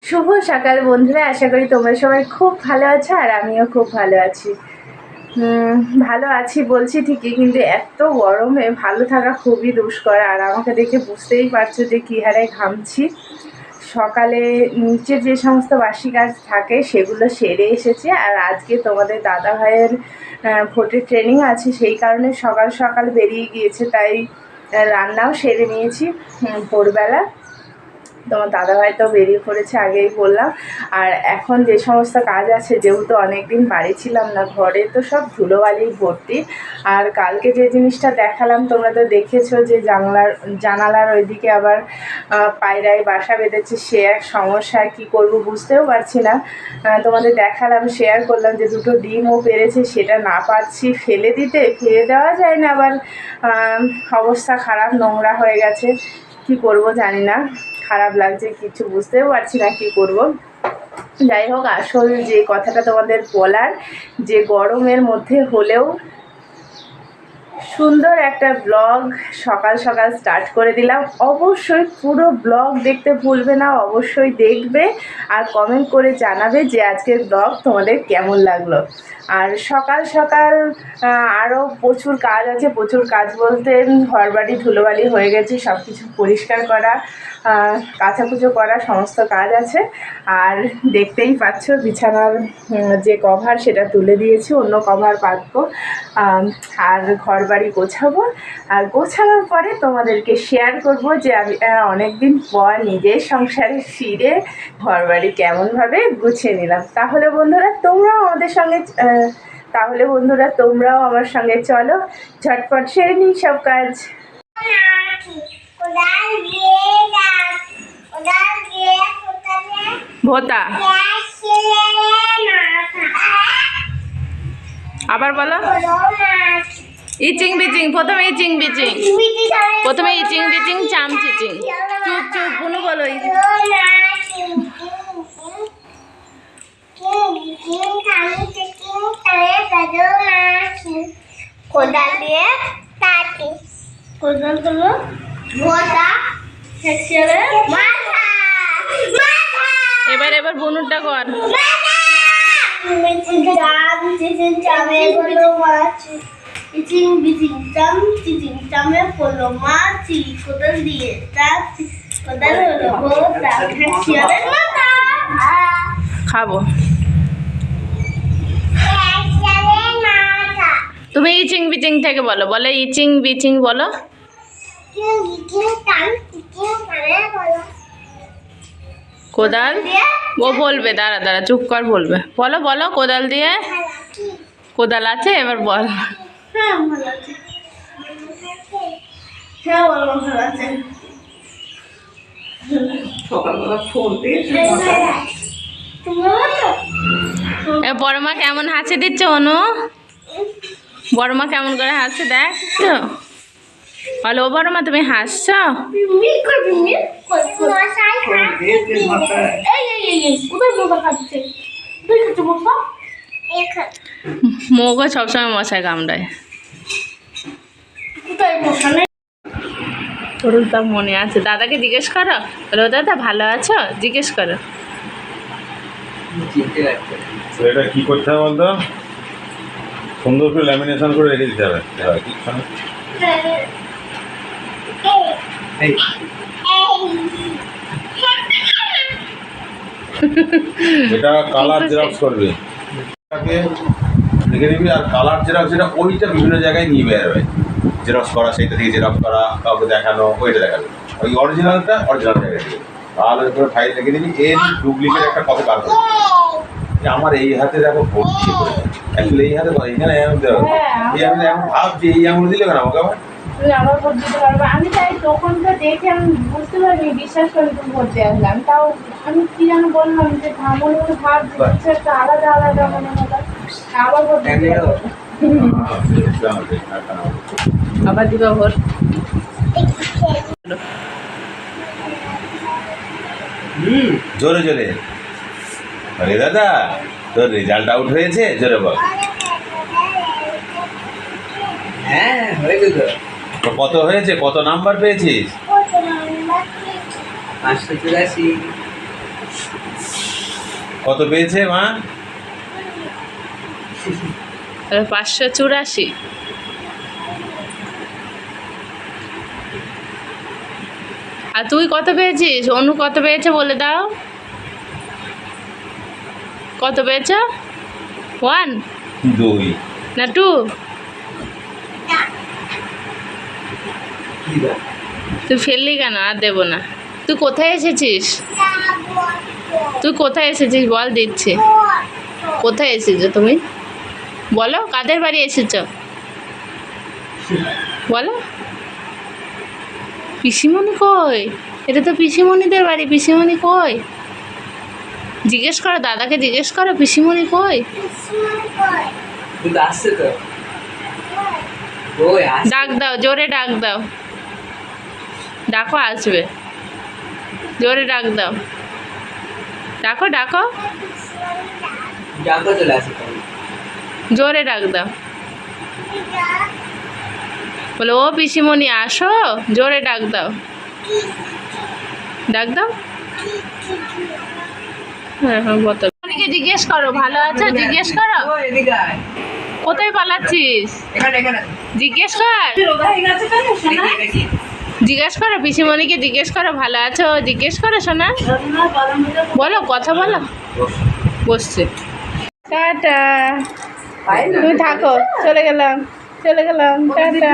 শুভ সকাল বন্ধুরা, আশা করি তোমরা সবাই খুব ভালো আছো আর আমিও খুব ভালো আছি। ভালো আছি বলছি ঠিকই, কিন্তু এত গরমে ভালো থাকা খুবই দুষ্কর। আর আমাকে দেখে বুঝতেই পারছো যে কী হারে ঘামছি। সকালে নিচের যে সমস্ত বাসি কাজ থাকে সেগুলো সেরে এসেছি, আর আজকে তোমাদের দাদা ভাইয়ের ভোটের ট্রেনিং আছে, সেই কারণে সকাল সকাল বেরিয়ে গিয়েছে, তাই রান্নাও সেরে নিয়েছি ভোরবেলা। তোমার দাদাভাই তো বেরিয়ে পড়েছে, আগেই বললাম। আর এখন যে সমস্ত কাজ আছে, যেহেতু অনেক দিন বাড়ি ছিলাম না, ঘরে তো সব ধুলোবালি ভর্তি। আর কালকে যে জিনিসটা দেখালাম তোমরা তো দেখেছো, যে জানালার ওইদিকে আবার পায়রায় বাসা বেঁধেছে, সে এক সমস্যা, কি করব বুঝতেও পারছি না। তোমাদের দেখালাম, শেয়ার করলাম যে দুটো ডিমও পেরেছে, সেটা না পারছি ফেলে দিতে, ফেলে দেওয়া যায় না, আবার অবস্থা খারাপ, নোংরা হয়ে গেছে। কি করব জানি না, খারাপ লাগছে, কিছু বুঝতেও পারছি না কি করব। যাই হোক, আসল যে কথাটা তোমাদের বলার, যে গরমের মধ্যে হলেও সুন্দর একটা ব্লগ সকাল সকাল স্টার্ট করে দিলাম। অবশ্যই পুরো ব্লগ দেখতে ভুলবে না, অবশ্যই দেখবে আর কমেন্ট করে জানাবে যে আজকের ব্লগ তোমাদের কেমন লাগলো। আর সকাল সকাল আরও প্রচুর কাজ আছে, প্রচুর কাজ বলতে ঘরবাড়ি ধুলোবালি হয়ে গেছে, সব কিছু পরিষ্কার করা, কাচাকুচো করা, সমস্ত কাজ আছে। আর দেখতেই পাচ্ছ বিছানার যে কভার সেটা তুলে দিয়েছি, অন্য কভার পাতবো। আর ঘরবাড়ি গোছাবো, আর গোছানোর পরে তোমাদেরকে শেয়ার করব যে আমি অনেক দিন পর নিজের সংসারে ফিরে ঘরবাড়ি কেমনভাবে গুছিয়ে নিলাম। তাহলে বন্ধুরা তোমরাও আমার সঙ্গে চলো, ঝটপট সেরে নিই সব কাজ। ভোতা আবার বলো, ইচিং বিচিং, প্রথমে ইচিং বিচিং, চাম চিচিং। চুপ চুপ বুনু বলো। কোদাল দিয়ে কাটি, কোদাল হলো ভোতা, এবার বুনুরটা কর। কোদাল দিয়ে কোদাল হলো ভোতা, শিয়ালের মাথা খাবো। তুমি ইচিং বিচিং থেকে বলো, বলে ইচিং বিচিং বলো। কোদাল ও বলবে, দাঁড়া চুপ কর, বলবে। বলো বলো, কোদাল দিয়ে, কোদাল আছে, এবার বল। বড় মা কেমন হাসি দিচ্ছে অনু, বড় মা কেমন করে হাসছে দেখছো? বলো, ও বড় মা তুমি হাসছো? মোগো সবসময় মশায় কামড়ায়। তোর তা মনে আছে, দাদাকে জিজ্ঞেস করো, বলো দাদা ভালো আছো, জিজ্ঞেস করো। এটা কি করতে হবে বলতো, সুন্দর করে ল্যামিনেশন করে রেখে দিতে হবে। এটা কালার জেরক্স করবে, লিখে নিবি, আর কালার জেরক্স যেটা ওইটা বিভিন্ন জায়গায় নিয়ে বেরোবে। জেরক্স করা, সেইটা থেকে জেরক্স করা, কাউকে দেখানো, ওইটা দেখাবে। ওই অরিজিনালটা অরিজিনাল জায়গায় দিবে, তাহলে করে ফাইল লিখে দিবি। এর ডুপ্লিকেট একটা কপি বার করবে। আমার এই হাতে দেখো ভর্তি করে, অ্যাকচুয়ালি এই হাতে এখানে এই হাতে এখন ভাবছি এই আঙুল দিলে কেন আমাকে আবার আমার ভোট দিতে পারবো আমি, তাই তখন তো দেখে আমি বুঝতে পারিনি, বিশ্বাস করে তুমি ভোট আসলাম। তাও আমি কি যেন বললাম যে মনে মনে ভাব দিচ্ছে একটা আলাদা আলাদা মনে হলো, আবার ভোট দিতে আবার দিবা ভোট। জোরে জোরে, আরে দাদা তোর রেজাল্ট আউট হয়েছে, জোরে বল। হ্যাঁ হয়েছে তো। কত হয়েছে, কত নাম্বার পেয়েছিস? 584। কত পেয়েছে মা? 584। আর তুই কত পেয়েছিস? অনু কত পেয়েছে বলে দাও। কত পেয়েছ? 1 2। না 2? কি দেখ তুই ফেললি কেন? আর দেবো না। তুই কোথায় এসেছিস? তুই কোথায় এসেছিস বল, দিচ্ছি। কোথায় এসেছো তুমি? বলো কাদের বাড়ি এসেছো বলো। পিসিমণি কই? এটা তো পিসিমণিদের বাড়ি। পিসিমণি কই? জিজ্ঞেস করো, দাদাকে জিজ্ঞেস করো পিসিমণি কই। কিন্তু আসছে তো ওই আসছে ডাক দাও, জোরে ডাক দাও। ডাকো, আসবে। জোরে ডাক দাও, ডাকো ডাকো, জানতে চলে আসে তো জোরে ডাক দাও। বলো ও পিসিমণি আসো, জোরে ডাক দাও। ডাক দাও। হ্যাঁ হ্যাঁ বোতল। পিসিমণিকে জিজ্ঞেস করো ভালো আছো, জিজ্ঞেস করো। ও এদিকে আয় কোথায় পালাচ্ছিস? এখানে এখানে জিজ্ঞেস কর, এটা কি জিজ্ঞেস করো পিসিমণিকে, জিজ্ঞেস করো ভালো আছো, জিজ্ঞেস করো সোনা। বলো, কথা বলো। বসছে। টাটা। তুমি থাকো, চলে গেলাম, চলে গেলাম, টাটা।